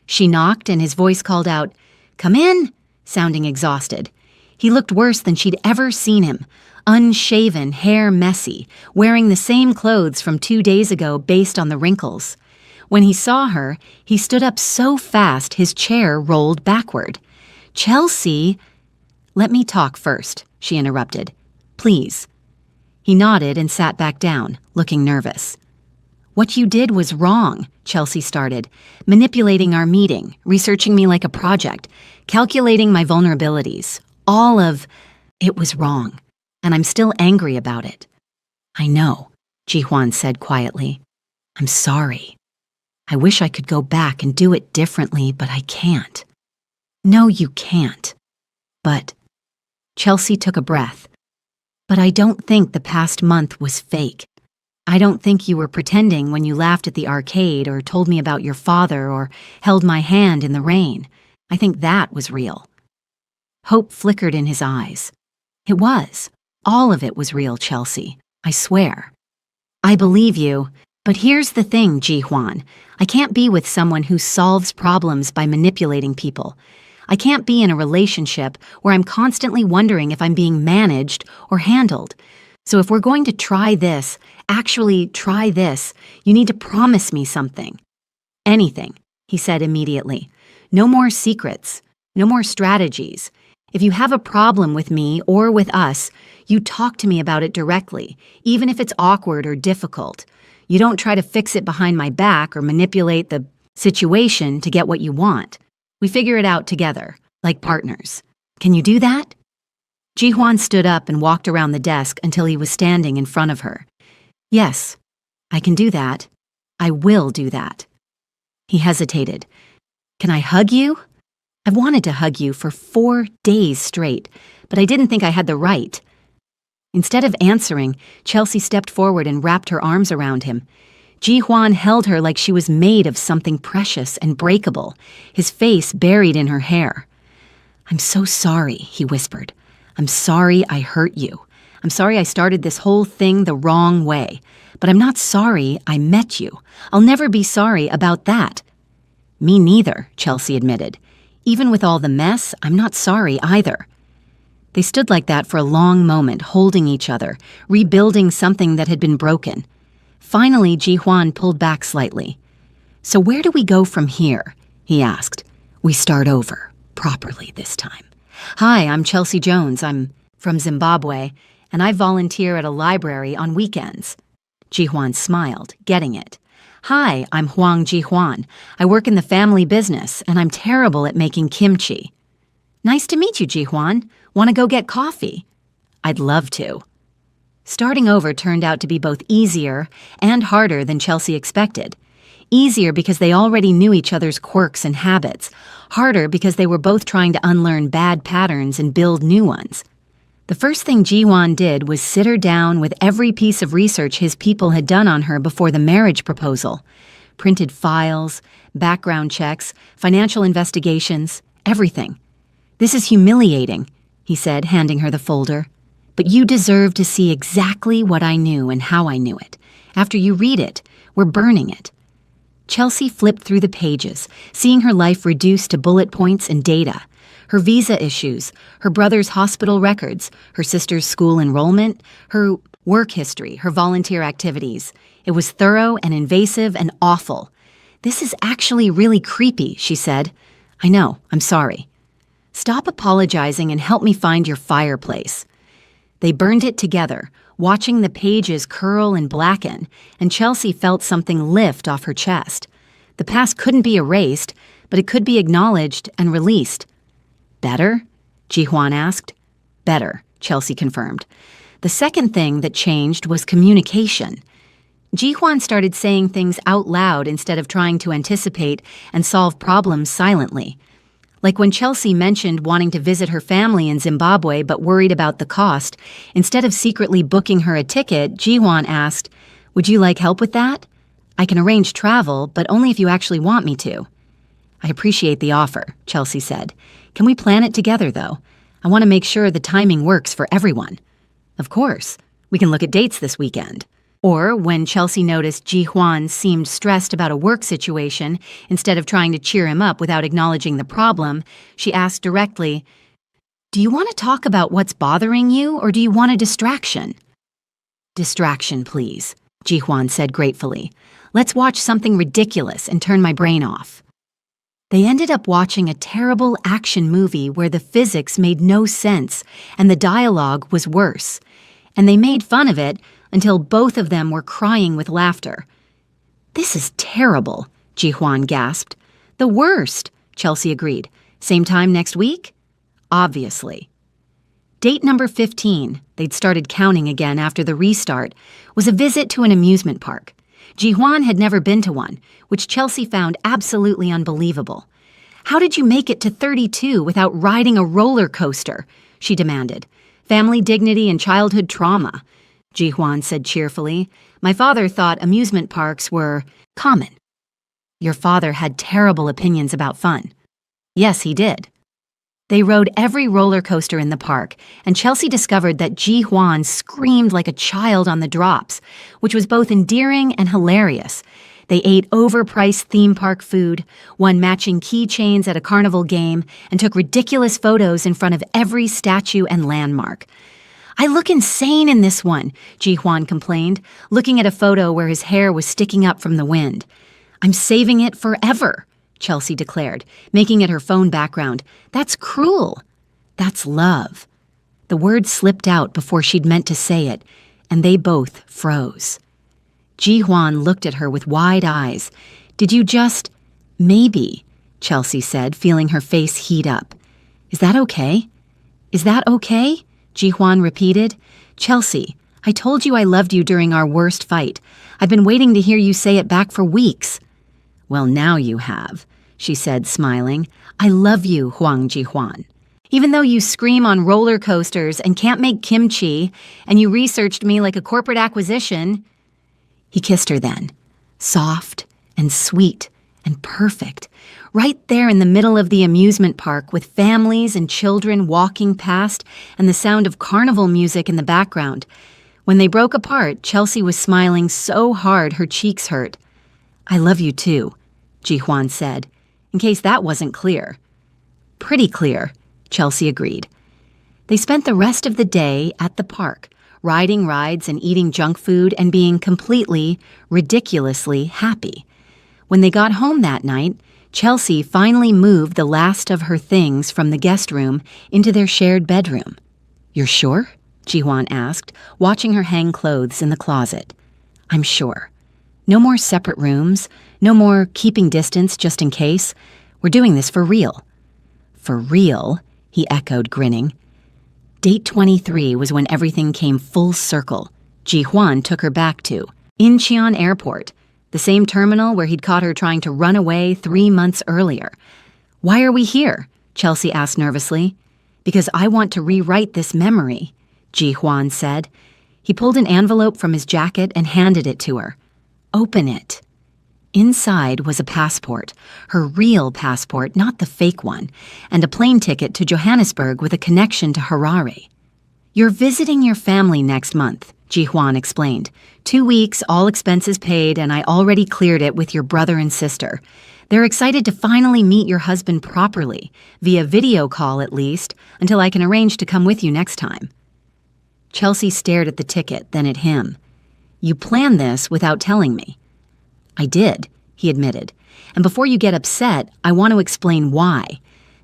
She knocked and his voice called out, "Come in," sounding exhausted. He looked worse than she'd ever seen him. Unshaven, hair messy, wearing the same clothes from 2 days ago based on the wrinkles. When he saw her, he stood up so fast his chair rolled backward. "Chelsea—" "Let me talk first," she interrupted. "Please." He nodded and sat back down, looking nervous. "What you did was wrong," Chelsea started. "Manipulating our meeting, researching me like a project, calculating my vulnerabilities. All of it was wrong, and I'm still angry about it." "I know," Ji-hwan said quietly. "I'm sorry. I wish I could go back and do it differently, but I can't." "No, you can't." "But—" Chelsea took a breath. "But I don't think the past month was fake. I don't think you were pretending when you laughed at the arcade or told me about your father or held my hand in the rain. I think that was real." Hope flickered in his eyes. "It was. All of it was real, Chelsea. I swear." "I believe you, but here's the thing, Ji-hwan. I can't be with someone who solves problems by manipulating people. I can't be in a relationship where I'm constantly wondering if I'm being managed or handled. So if we're going to try this, actually try this, you need to promise me something." "Anything," he said immediately. "No more secrets. No more strategies. If you have a problem with me or with us, you talk to me about it directly, even if it's awkward or difficult. You don't try to fix it behind my back or manipulate the situation to get what you want. We figure it out together, like partners. Can you do that?" Ji-hwan stood up and walked around the desk until he was standing in front of her. "Yes, I can do that. I will do that." He hesitated. "Can I hug you? I've wanted to hug you for 4 days straight, but I didn't think I had the right." Instead of answering, Chelsea stepped forward and wrapped her arms around him. Ji-hwan held her like she was made of something precious and breakable, his face buried in her hair. "I'm so sorry," he whispered. "I'm sorry I hurt you. I'm sorry I started this whole thing the wrong way. But I'm not sorry I met you. I'll never be sorry about that." "Me neither," Chelsea admitted. "Even with all the mess, I'm not sorry either." They stood like that for a long moment, holding each other, rebuilding something that had been broken. Finally, Ji-hwan pulled back slightly. "So where do we go from here?" he asked. "We start over, properly this time. Hi, I'm Chelsea Jones. I'm from Zimbabwe, and I volunteer at a library on weekends." Ji-hwan smiled, getting it. "Hi, I'm Hwang Ji-hwan. I work in the family business, and I'm terrible at making kimchi." "Nice to meet you, Ji-hwan. Want to go get coffee?" "I'd love to." Starting over turned out to be both easier and harder than Chelsea expected. Easier because they already knew each other's quirks and habits. Harder because they were both trying to unlearn bad patterns and build new ones. The first thing Ji-hwan did was sit her down with every piece of research his people had done on her before the marriage proposal. Printed files, background checks, financial investigations, everything. "This is humiliating," he said, handing her the folder. "But you deserve to see exactly what I knew and how I knew it. After you read it, we're burning it." Chelsea flipped through the pages, seeing her life reduced to bullet points and data. Her visa issues, her brother's hospital records, her sister's school enrollment, her work history, her volunteer activities. It was thorough and invasive and awful. "This is actually really creepy," she said. "I know, I'm sorry." "Stop apologizing and help me find your fireplace." They burned it together, watching the pages curl and blacken, and Chelsea felt something lift off her chest. The past couldn't be erased, but it could be acknowledged and released. "Better?" Ji-hwan asked. "Better," Chelsea confirmed. The second thing that changed was communication. Ji-hwan started saying things out loud instead of trying to anticipate and solve problems silently. Like when Chelsea mentioned wanting to visit her family in Zimbabwe but worried about the cost, instead of secretly booking her a ticket, Ji-hwan asked, "Would you like help with that? I can arrange travel, but only if you actually want me to." "I appreciate the offer," Chelsea said. "Can we plan it together, though? I want to make sure the timing works for everyone." "Of course. We can look at dates this weekend." Or when Chelsea noticed Ji-hwan seemed stressed about a work situation, instead of trying to cheer him up without acknowledging the problem, she asked directly, "Do you want to talk about what's bothering you, or do you want a distraction?" "Distraction, please," Ji-hwan said gratefully. "Let's watch something ridiculous and turn my brain off." They ended up watching a terrible action movie where the physics made no sense and the dialogue was worse. And they made fun of it until both of them were crying with laughter. "This is terrible," Ji-hwan gasped. "The worst," Chelsea agreed. "Same time next week?" "Obviously." Date number 15, they'd started counting again after the restart, was a visit to an amusement park. Ji-hwan had never been to one, which Chelsea found absolutely unbelievable. "How did you make it to 32 without riding a roller coaster?" she demanded. "Family dignity and childhood trauma," Ji-hwan said cheerfully. "My father thought amusement parks were common." "Your father had terrible opinions about fun." "Yes, he did." They rode every roller coaster in the park, and Chelsea discovered that Ji-hwan screamed like a child on the drops, which was both endearing and hilarious. They ate overpriced theme park food, won matching keychains at a carnival game, and took ridiculous photos in front of every statue and landmark. "I look insane in this one," Ji-hwan complained, looking at a photo where his hair was sticking up from the wind. "I'm saving it forever," Chelsea declared, making it her phone background. "That's cruel." "That's love." The word slipped out before she'd meant to say it, and they both froze. Ji-hwan looked at her with wide eyes. "Did you just—" "Maybe," Chelsea said, feeling her face heat up. "Is that okay?" "Is that okay?" Ji-hwan repeated. "Chelsea, I told you I loved you during our worst fight. I've been waiting to hear you say it back for weeks." "Well, now you have," she said, smiling. "I love you, Hwang Ji-hwan. Even though you scream on roller coasters and can't make kimchi, and you researched me like a corporate acquisition." He kissed her then, soft and sweet and perfect, right there in the middle of the amusement park with families and children walking past and the sound of carnival music in the background. When they broke apart, Chelsea was smiling so hard her cheeks hurt. "I love you too," Ji-hwan said, in case that wasn't clear. "Pretty clear," Chelsea agreed. They spent the rest of the day at the park, riding rides and eating junk food and being completely, ridiculously happy. When they got home that night, Chelsea finally moved the last of her things from the guest room into their shared bedroom. "You're sure?" Ji-hwan asked, watching her hang clothes in the closet. "I'm sure. No more separate rooms, no more keeping distance just in case. We're doing this for real." "For real?" he echoed, grinning. Date 23 was when everything came full circle. Ji-hwan took her back to Incheon Airport, the same terminal where he'd caught her trying to run away 3 months earlier. "Why are we here?" Chelsea asked nervously. "Because I want to rewrite this memory," Ji-hwan said. He pulled an envelope from his jacket and handed it to her. "Open it." Inside was a passport, her real passport, not the fake one, and a plane ticket to Johannesburg with a connection to Harare. "You're visiting your family next month," Ji-hwan explained, 2 weeks, all expenses paid, and I already cleared it with your brother and sister. They're excited to finally meet your husband properly, via video call at least, until I can arrange to come with you next time. Chelsea stared at the ticket, then at him. You planned this without telling me. I did, he admitted. And before you get upset, I want to explain why.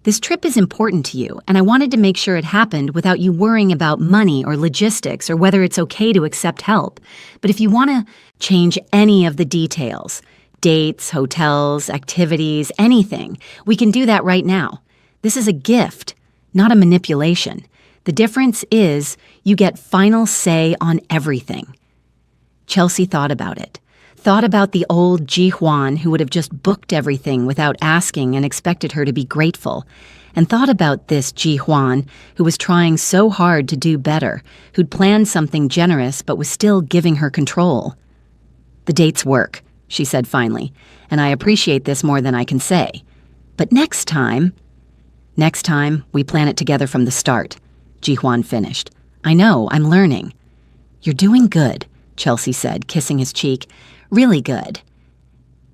This trip is important to you, and I wanted to make sure it happened without you worrying about money or logistics or whether it's okay to accept help. But if you want to change any of the details, dates, hotels, activities, anything, we can do that right now. This is a gift, not a manipulation. The difference is you get final say on everything. Chelsea thought about it. Thought about the old Ji Huan who would have just booked everything without asking and expected her to be grateful, and thought about this Ji Huan who was trying so hard to do better, who'd planned something generous but was still giving her control. The dates work, she said finally, and I appreciate this more than I can say. But next time, we plan it together from the start, Ji Huan finished. I know, I'm learning. You're doing good, Chelsea said, kissing his cheek. Really good.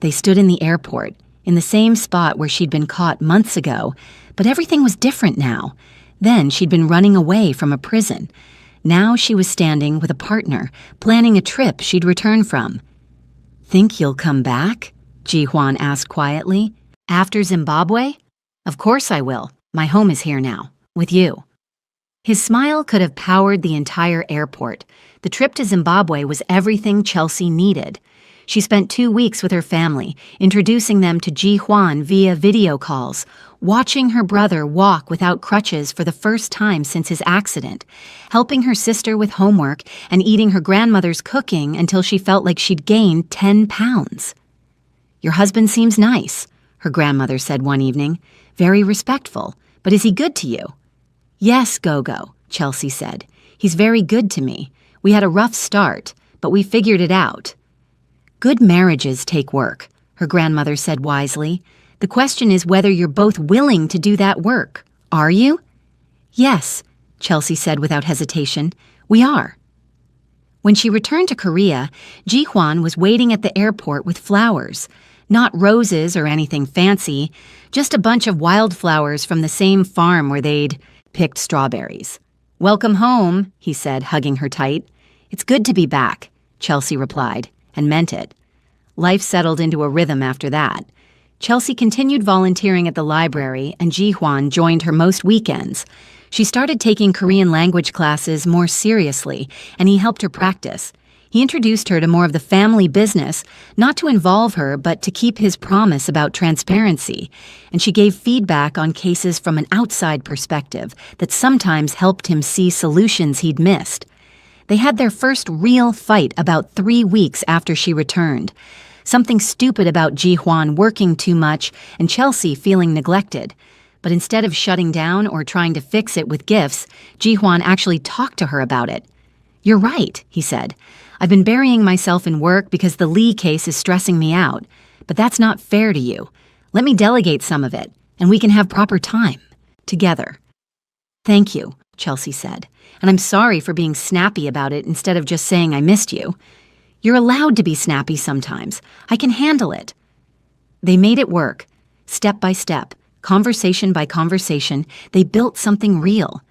They stood in the airport, in the same spot where she'd been caught months ago, but everything was different now. Then she'd been running away from a prison. Now she was standing with a partner, planning a trip she'd return from. Think you'll come back? Ji Huan asked quietly. After Zimbabwe? Of course I will. My home is here now, with you. His smile could have powered the entire airport. The trip to Zimbabwe was everything Chelsea needed. She spent 2 weeks with her family, introducing them to Ji Huan via video calls, watching her brother walk without crutches for the first time since his accident, helping her sister with homework, and eating her grandmother's cooking until she felt like she'd gained 10 pounds. Your husband seems nice, her grandmother said one evening. Very respectful. But is he good to you? Yes, Gogo, Chelsea said. He's very good to me. We had a rough start, but we figured it out. Good marriages take work, her grandmother said wisely. The question is whether you're both willing to do that work. Are you? Yes, Chelsea said without hesitation. We are. When she returned to Korea, Ji Huan was waiting at the airport with flowers. Not roses or anything fancy, just a bunch of wildflowers from the same farm where they'd picked strawberries. Welcome home, he said, hugging her tight. It's good to be back, Chelsea replied, and meant it. Life settled into a rhythm after that. Chelsea continued volunteering at the library, and Ji Huan joined her most weekends. She started taking Korean language classes more seriously, and he helped her practice. He introduced her to more of the family business, not to involve her, but to keep his promise about transparency, and she gave feedback on cases from an outside perspective that sometimes helped him see solutions he'd missed. They had their first real fight about 3 weeks after she returned. Something stupid about Ji Huan working too much and Chelsea feeling neglected. But instead of shutting down or trying to fix it with gifts, Ji Huan actually talked to her about it. You're right, he said. I've been burying myself in work because the Lee case is stressing me out. But that's not fair to you. Let me delegate some of it, and we can have proper time. Together. Thank you, Chelsea said. And I'm sorry for being snappy about it instead of just saying I missed you. You're allowed to be snappy sometimes. I can handle it. They made it work. Step by step, conversation by conversation, they built something real.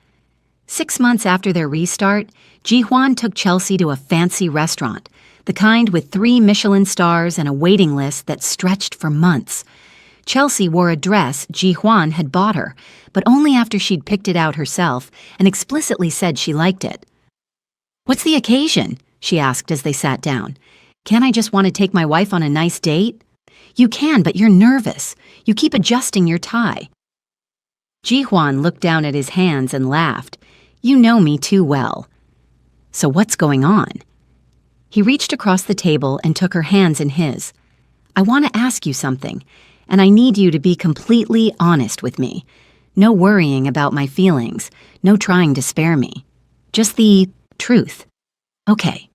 6 months after their restart, Ji Huan took Chelsea to a fancy restaurant, the kind with 3 Michelin stars and a waiting list that stretched for months. Chelsea wore a dress Ji Huan had bought her, but only after she'd picked it out herself and explicitly said she liked it. What's the occasion? She asked as they sat down. Can't I just want to take my wife on a nice date? You can, but you're nervous. You keep adjusting your tie. Ji Huan looked down at his hands and laughed. You know me too well. So what's going on? He reached across the table and took her hands in his. I want to ask you something, and I need you to be completely honest with me. No worrying about my feelings, no trying to spare me. Just the truth. Okay,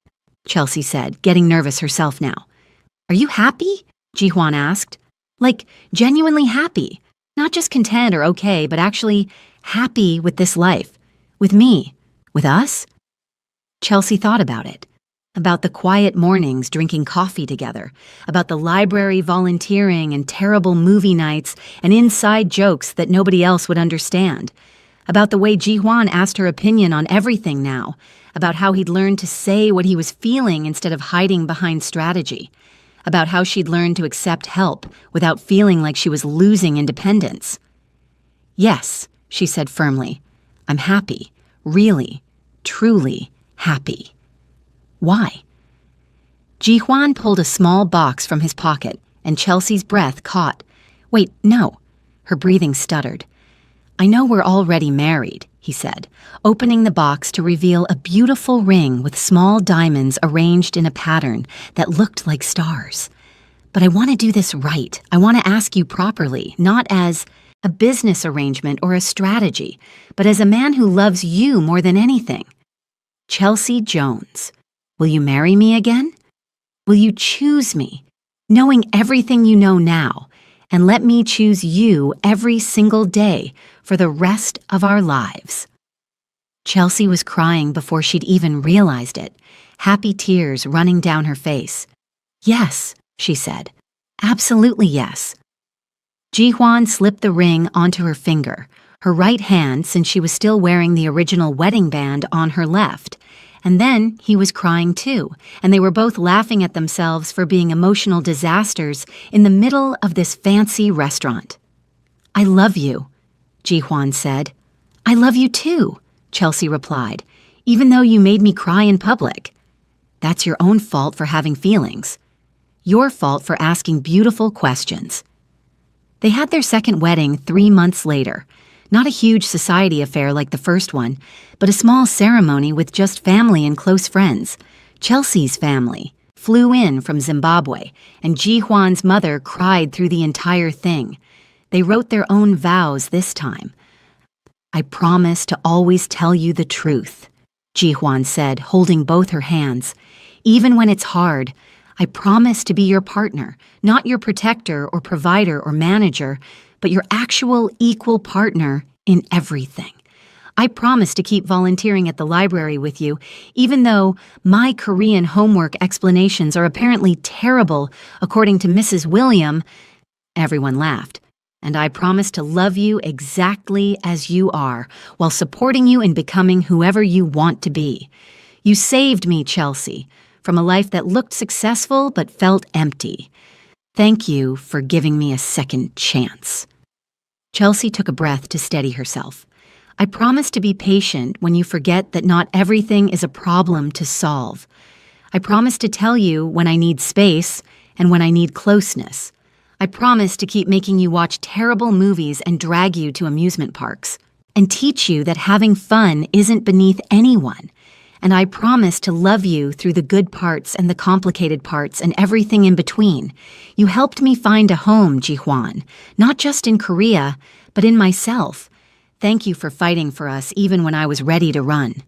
Chelsea said, getting nervous herself now. Are you happy? Ji Huan asked. Like, genuinely happy. Not just content or okay, but actually happy with this life. With me. With us? Chelsea thought about it. about the quiet mornings drinking coffee together, about the library volunteering and terrible movie nights and inside jokes that nobody else would understand, about the way Ji-hwan asked her opinion on everything now, about how he'd learned to say what he was feeling instead of hiding behind strategy, about how she'd learned to accept help without feeling like she was losing independence. "Yes," she said firmly, "I'm happy, really, truly happy." "Why?" Ji-hwan pulled a small box from his pocket, and Chelsea's breath caught. "Wait, no." Her breathing stuttered. "I know we're already married," he said, opening the box to reveal a beautiful ring with small diamonds arranged in a pattern that looked like stars. "But I want to do this right. I want to ask you properly, not as a business arrangement or a strategy, but as a man who loves you more than anything. Chelsea Jones, will you marry me again? Will you choose me, knowing everything you know now, and let me choose you every single day for the rest of our lives?" Chelsea was crying before she'd even realized it, happy tears running down her face. "Yes," she said. "Absolutely yes." Ji-hwan slipped the ring onto her finger, her right hand since she was still wearing the original wedding band on her left. And then he was crying too, and they were both laughing at themselves for being emotional disasters in the middle of this fancy restaurant. "I love you," Ji-hwan said. "I love you too," Chelsea replied, "even though you made me cry in public." "That's your own fault for having feelings. Your fault for asking beautiful questions." They had their second wedding 3 months later. Not a huge society affair like the first one, but a small ceremony with just family and close friends. Chelsea's family flew in from Zimbabwe, and Ji-hwan's mother cried through the entire thing. They wrote their own vows this time. "I promise to always tell you the truth," Ji-hwan said, holding both her hands. "Even when it's hard, I promise to be your partner, not your protector or provider or manager, but your actual equal partner in everything. I promise to keep volunteering at the library with you, even though my Korean homework explanations are apparently terrible, according to Mrs. William." Everyone laughed. "And I promise to love you exactly as you are, while supporting you in becoming whoever you want to be. You saved me, Chelsea, from a life that looked successful but felt empty. Thank you for giving me a second chance." Chelsea took a breath to steady herself. "I promise to be patient when you forget that not everything is a problem to solve. I promise to tell you when I need space and when I need closeness. I promise to keep making you watch terrible movies and drag you to amusement parks, and teach you that having fun isn't beneath anyone. And I promise to love you through the good parts and the complicated parts and everything in between. You helped me find a home, Ji-hwan, not just in Korea, but in myself. Thank you for fighting for us even when I was ready to run."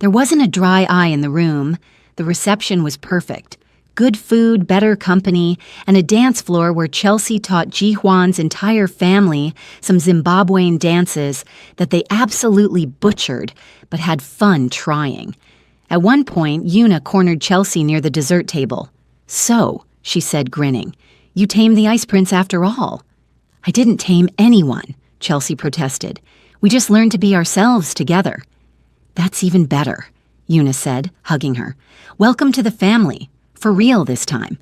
There wasn't a dry eye in the room. The reception was perfect. Good food, better company, and a dance floor where Chelsea taught Ji-hwan's entire family some Zimbabwean dances that they absolutely butchered, but had fun trying. At one point, Yuna cornered Chelsea near the dessert table. "So," she said, grinning, "you tamed the Ice Prince after all." "I didn't tame anyone," Chelsea protested. "We just learned to be ourselves together." "That's even better," Yuna said, hugging her. "Welcome to the family. For real this time."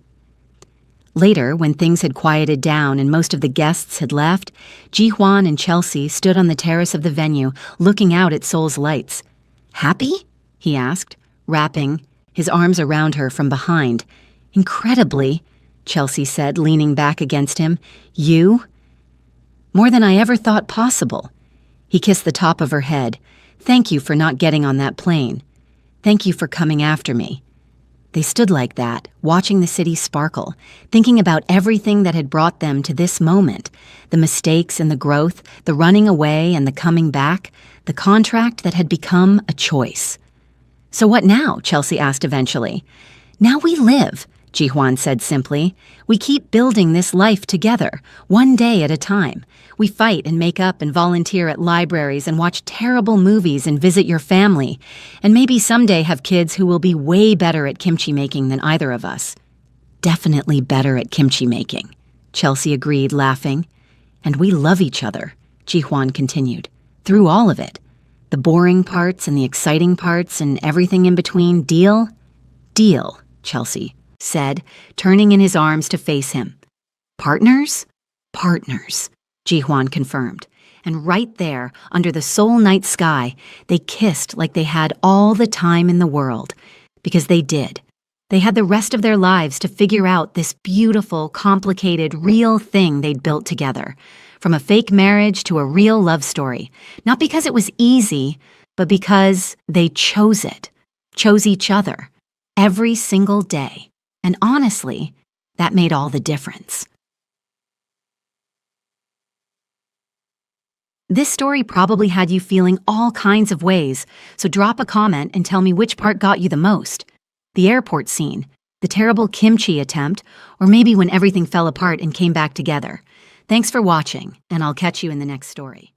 Later, when things had quieted down and most of the guests had left, Ji-hwan and Chelsea stood on the terrace of the venue, looking out at Seoul's lights. "Happy?" he asked, wrapping his arms around her from behind. "Incredibly," Chelsea said, leaning back against him. "You?" "More than I ever thought possible." He kissed the top of her head. "Thank you for not getting on that plane. Thank you for coming after me." They stood like that, watching the city sparkle, thinking about everything that had brought them to this moment, the mistakes and the growth, the running away and the coming back, the contract that had become a choice. "So what now?" Chelsea asked eventually. "Now we live. Ji-hwan said simply. "We keep building this life together, one day at a time. We fight and make up and volunteer at libraries and watch terrible movies and visit your family, and maybe someday have kids who will be way better at kimchi making than either of us." "Definitely better at kimchi making," Chelsea agreed, laughing. "And we love each other," Ji-hwan continued, "through all of it. The boring parts and the exciting parts and everything in between. Deal?" "Deal," Chelsea said, turning in his arms to face him. "Partners?" "Partners," Ji-hwan confirmed. And right there, under the Seoul night sky, they kissed like they had all the time in the world. Because they did. They had the rest of their lives to figure out this beautiful, complicated, real thing they'd built together. From a fake marriage to a real love story. Not because it was easy, but because they chose it. Chose each other. Every single day. And honestly, that made all the difference. This story probably had you feeling all kinds of ways, so drop a comment and tell me which part got you the most. The airport scene, the terrible kimchi attempt, or maybe when everything fell apart and came back together. Thanks for watching, and I'll catch you in the next story.